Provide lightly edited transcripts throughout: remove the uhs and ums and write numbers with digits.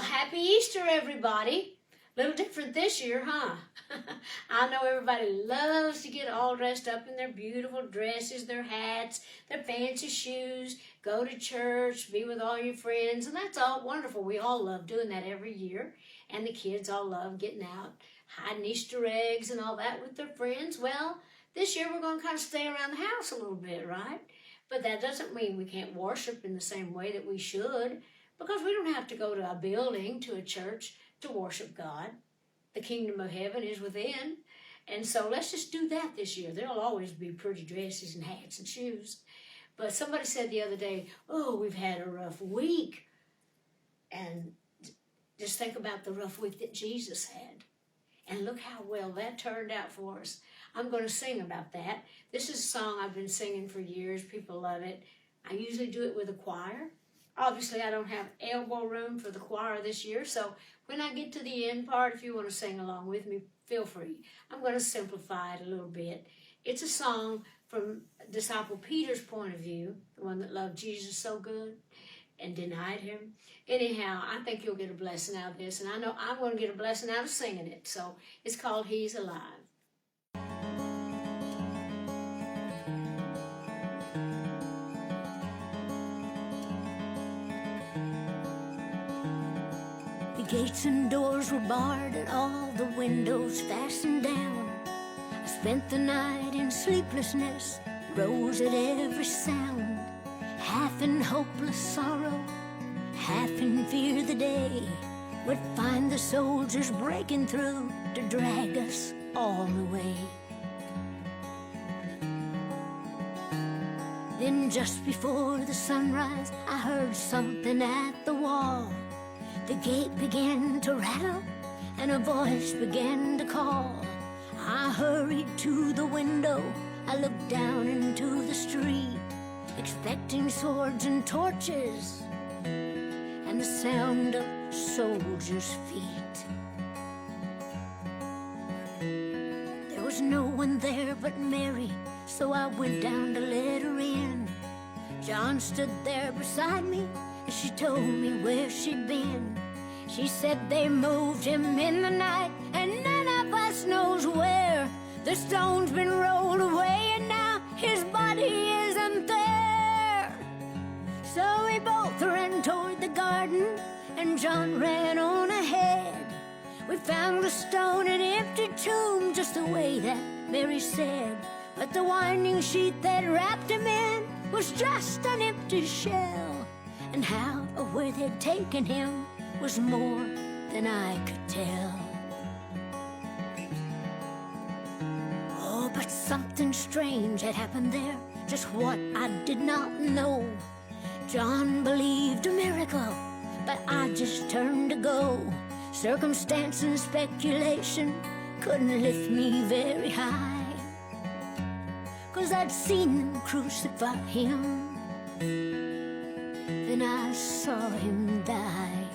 Happy Easter, everybody. A little different this year, huh? I know everybody loves to get all dressed up in their beautiful dresses, their hats, their fancy shoes, go to church, be with all your friends, and that's all wonderful. We all love doing that every year, and the kids all love getting out, hiding Easter eggs and all that with their friends. Well, this year we're going to kind of stay around the house a little bit, right? But that doesn't mean we can't worship in the same way that we should, because we don't have to go to a building, to a church, to worship God. The kingdom of heaven is within. And so let's just do that this year. There'll always be pretty dresses and hats and shoes. But somebody said the other day, oh, we've had a rough week. And just think about the rough week that Jesus had. And look how well that turned out for us. I'm going to sing about that. This is a song I've been singing for years. People love it. I usually do it with a choir. Obviously, I don't have elbow room for the choir this year, so when I get to the end part, if you want to sing along with me, feel free. I'm going to simplify it a little bit. It's a song from disciple Peter's point of view, the one that loved Jesus so good and denied him. Anyhow, I think you'll get a blessing out of this, and I know I'm going to get a blessing out of singing it. So it's called He's Alive. The gates and doors were barred and all the windows fastened down. I spent the night in sleeplessness, rose at every sound, half in hopeless sorrow, half in fear the day would find the soldiers breaking through to drag us all away. Then just before the sunrise, I heard something at the wall. The gate began to rattle and a voice began to call. I hurried to the window, I looked down into the street, expecting swords and torches and the sound of soldiers' feet. There was no one there but Mary, so I went down to let her in. John stood there beside me, and she told me where she'd been. She said they moved him in the night, and none of us knows where. The stone's been rolled away, and now his body isn't there. So we both ran toward the garden, and John ran on ahead. We found the stone, an empty tomb, just the way that Mary said. But the winding sheet that wrapped him in was just an empty shell. And how or where they'd taken him was more than I could tell. Oh, but something strange had happened there, just what I did not know. John believed a miracle, but I just turned to go. Circumstance and speculation couldn't lift me very high, 'cause I'd seen them crucify him, then I saw him die.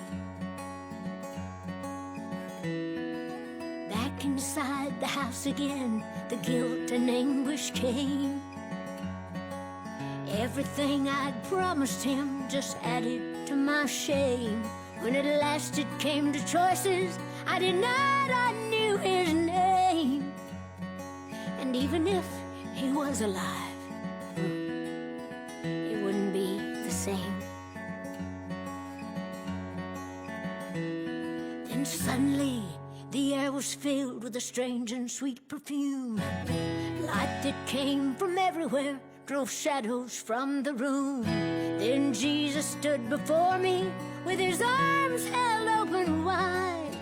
Back inside the house again, the guilt and anguish came. Everything I'd promised him just added to my shame. When at last it came to choices, I denied I knew his name. And even if he was alive, it wouldn't be the same. Then suddenly the air was filled with a strange and sweet perfume. Light that came from everywhere drove shadows from the room. Then Jesus stood before me with his arms held open wide,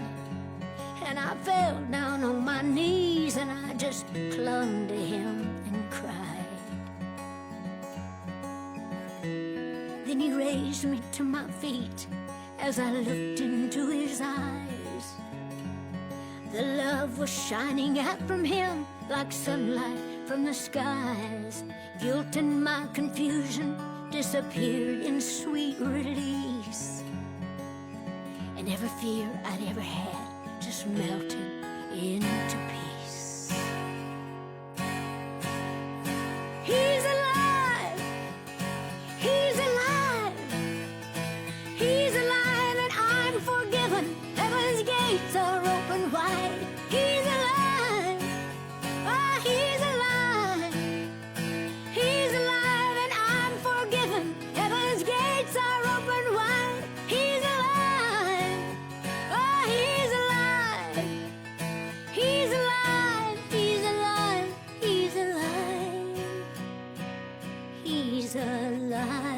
and I fell down on my knees and I just clung to him and cried. Then he raised me to my feet as I looked into his eyes. The love was shining out from him like sunlight from the skies. Guilt and my confusion disappeared in sweet release, and every fear I'd ever had just melted into peace. He's alive! He's alive! He's alive, and I'm forgiven. gates are open wide. He's alive. Oh, he's alive. He's alive and I'm forgiven. Heaven's gates are open wide. He's alive. Oh, he's alive. He's alive. He's alive. He's alive. He's alive.